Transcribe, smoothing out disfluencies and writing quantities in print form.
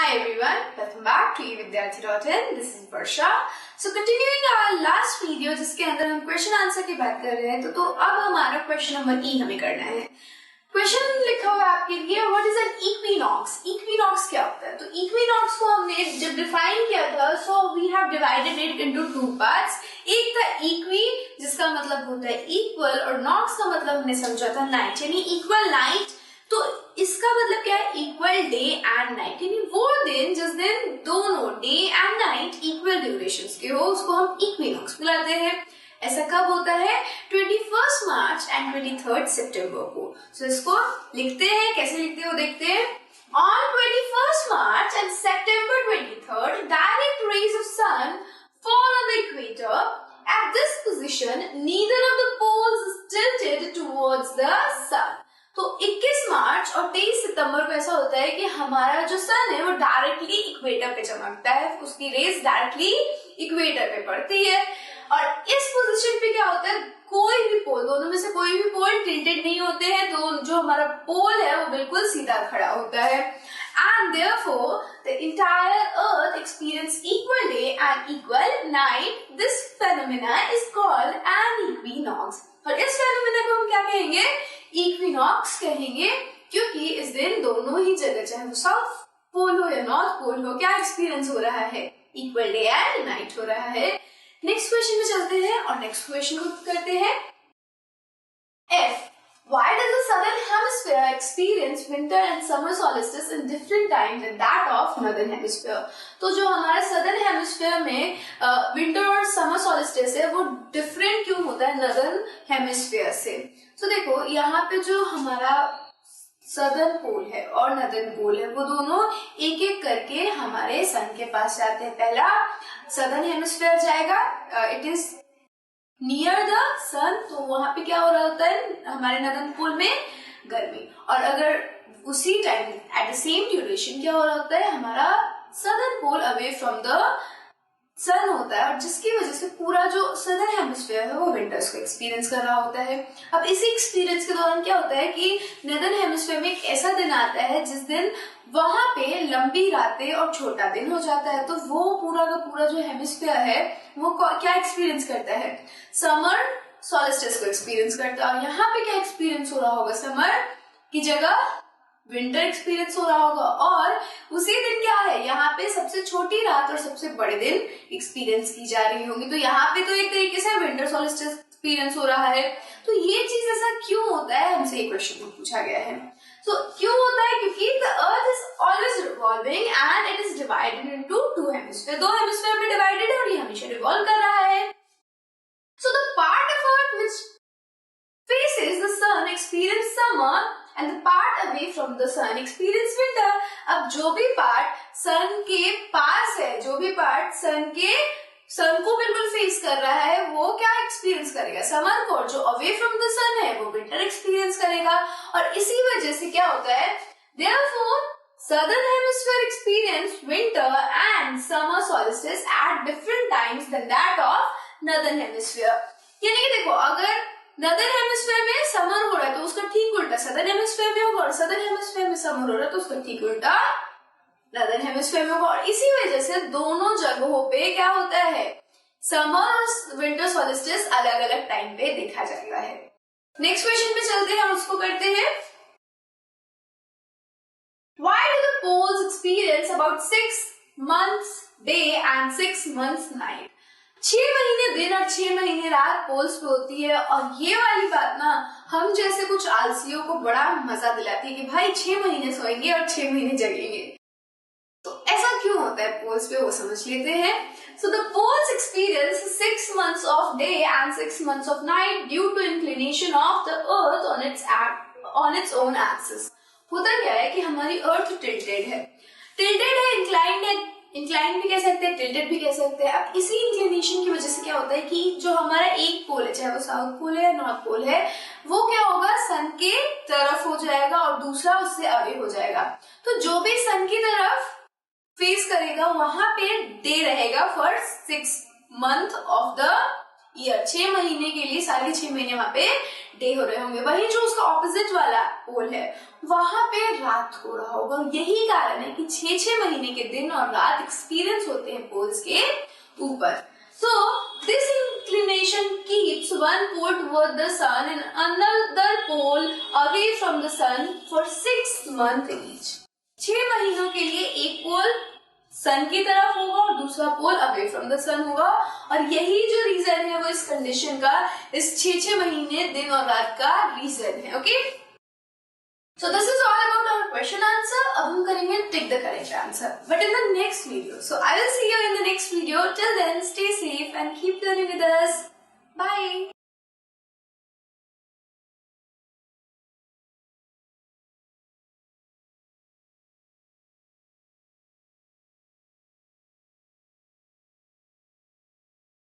Hi everyone, welcome back to evidyarthi.in. This is Varsha. So continuing our last video जिसके अंदर हम question answer की बात कर रहे हैं, तो अब हमारा क्वेश्चन नंबर ई हमें करना है. क्वेश्चन लिखा हुआ है आपके लिए, what is an equinox. Equinox क्या होता है? तो इक्विनॉक्स को हमने जब डिफाइन किया था, so we have divided it into two parts. एक था इक्वी जिसका मतलब होता है इक्वल, और नॉक्स का मतलब हमने समझा था नाइट, यानी इक्वल नाइट. तो इसका मतलब क्या है? इक्वल डे एंड नाइट, यानी वो दिन जिस दिन दोनों day and night equal durations के हो उसको हम इक्विनॉक्स बुलाते हैं. ऐसा कब होता है? 21 मार्च एंड 23 सितंबर को. सो इसको लिखते हैं, कैसे लिखते हैं वो देखते हैं. On 21 March and September 23rd, direct rays of sun fall on the equator. At this position, neither of the poles is tilted towards the sun. तो 21 मार्च और 23 सितंबर को ऐसा होता है कि हमारा जो सन है वो डायरेक्टली इक्वेटर पे चमकता है, उसकी रेज डायरेक्टली इक्वेटर पे पड़ती है. और इस पोजीशन पे क्या होता है? कोई भी पोल, दोनों में से कोई भी पोल टिल्टेड नहीं होते हैं, तो जो हमारा पोल है वो बिल्कुल सीधा खड़ा होता है. And therefore, the entire Earth experience equal day and equal night. This phenomena is called an equinox. और इस phenomena को हम क्या कहेंगे? इक्विनॉक्स कहेंगे, क्योंकि इस दिन दोनों ही जगह, चाहे वो साउथ पोल हो या नॉर्थ पोल हो, क्या एक्सपीरियंस हो रहा है? इक्वल डे एंड नाइट हो रहा है. नेक्स्ट क्वेश्चन में चलते हैं और नेक्स्ट क्वेश्चन को करते हैं. F. Why does the southern hemisphere experience winter and summer solstice in different times than that of northern hemisphere? तो जो हमारा southern hemisphere में winter और summer solstice है वो different क्यों होता है northern hemisphere से? तो देखो यहाँ पे जो हमारा southern pole है और northern pole है वो दोनों एक एक करके हमारे sun के पास जाते हैं. पहला southern hemisphere जाएगा, it is नियर द सन, तो वहां पे क्या हो रहा होता है? हमारे नॉर्दर्न पोल में गर्मी. और अगर उसी time at the same duration क्या हो रहा होता है? हमारा southern pole away from the sun होता है, और जिसकी वजह से पूरा जो सदर्न हेमिस्फीयर है वो विंटर्स को एक्सपीरियंस कर रहा होता है. अब इसी एक्सपीरियंस के दौरान क्या होता है कि नॉर्दर्न हेमिस्फीयर में एक ऐसा दिन आता है जिस दिन वहां पे लंबी रातें और छोटा दिन हो जाता है. तो वो पूरा का पूरा जो हेमिस्फीयर है वो क्या एक्सपीरियंस करता है? समर सॉलिस्टिस को एक्सपीरियंस करता है. और यहाँ पे क्या एक्सपीरियंस हो रहा होगा? समर की जगह विंटर एक्सपीरियंस हो रहा होगा. और उसी दिन क्या है? यहाँ पे सबसे छोटी रात और सबसे बड़े दिन एक्सपीरियंस की जा रही होंगी. तो यहाँ पे तो एक तरीके से विंटर सॉलिस्टिस एक्सपीरियंस हो रहा है. तो ये चीज ऐसा क्यों होता है? हमसे एक क्वेश्चन पूछा गया है. तो क्यों होता है? क्योंकि the earth is always revolving and it is divided into two hemisphere. दो हेमिस्फीयर में डिवाइडेड है और ये हमेशा रिवॉल्व कर रहा है. So the part of earth which faces the sun experience summer and the part away from the sun experience winter. अब जो भी पार्ट सन के पास है, जो भी पार्ट सन को बिल्कुल फेस कर रहा है, वो क्या एक्सपीरियंस करेगा? समर को. जो अवे फ्रॉम द सन है वो विंटर एक्सपीरियंस करेगा. और इसी वजह से क्या होता है? Therefore, southern hemisphere experience winter and summer solstice at different times than that of northern hemisphere. यानी कि देखो, अगर नॉर्दर्न हेमिस्फीयर में समर हो रहा है तो उसका ठीक उल्टा सदर्न हेमिस्फीयर में होगा, और सदर्न हेमिस्फीयर में समर हो रहा है तो उसका ठीक उल्टा नॉर्दर्न हेमिस्फीयर में होगा. और इसी वजह से दोनों जगहों पे क्या होता है? समर और विंटर सॉलिस्टिस अलग अलग टाइम पे देखा जाता है. नेक्स्ट क्वेश्चन पे चलते हैं, उसको करते हैं. Why do the poles experience about 6 months day and 6 months night? 6 महीने दिन और 6 महीने रात पोल्स पे होती है. और ये वाली बात ना हम जैसे कुछ आलसियों को बड़ा मजा दिलाती है कि भाई 6 महीने सोएंगे और 6 महीने जगेंगे. तो ऐसा क्यों होता है पोल्स पे, वो समझ लेते हैं. So the poles experience 6 months of day and 6 months of night due to inclination of the earth on its own axis. होता क्या है कि हमारी अर्थ टिल्टेड है, इंक्लाइंड है. इंक्लाइन भी कह सकते हैं, टिल्टेड भी कह सकते हैं. अब इसी इंक्लिनेशन की वजह से क्या होता है कि जो हमारा एक पोल है, चाहे वो साउथ पोल है या नॉर्थ पोल है, वो क्या होगा? सन के तरफ हो जाएगा और दूसरा उससे अवे हो जाएगा. तो जो भी सन की तरफ फेस करेगा वहां पे डे रहेगा for 6 months of the year, 6 महीने के लिए, साल के 6 महीने वहां पे डे हो रहे होंगे। वही जो उसका ऑपोजिट वाला पोल है वहां पे रात हो रहा होगा। यही कारण है कि 6 महीने के दिन और रात एक्सपीरियंस होते हैं पोल्स के ऊपर। So this inclination keeps one pole toward the sun and another pole away from the sun for 6 months each. 6 महीनों के लिए एक पोल सन की तरफ होगा और दूसरा पोल अवे फ्रॉम द सन होगा, और यही जो रीजन है वो इस कंडीशन का, इस 6 महीने दिन और रात का रीजन है। Okay, so this is all about our question answer. अब हम करेंगे tick the correct answer, but in the next video. So I will see you in the next video. Till then stay safe and keep learning with us. Bye.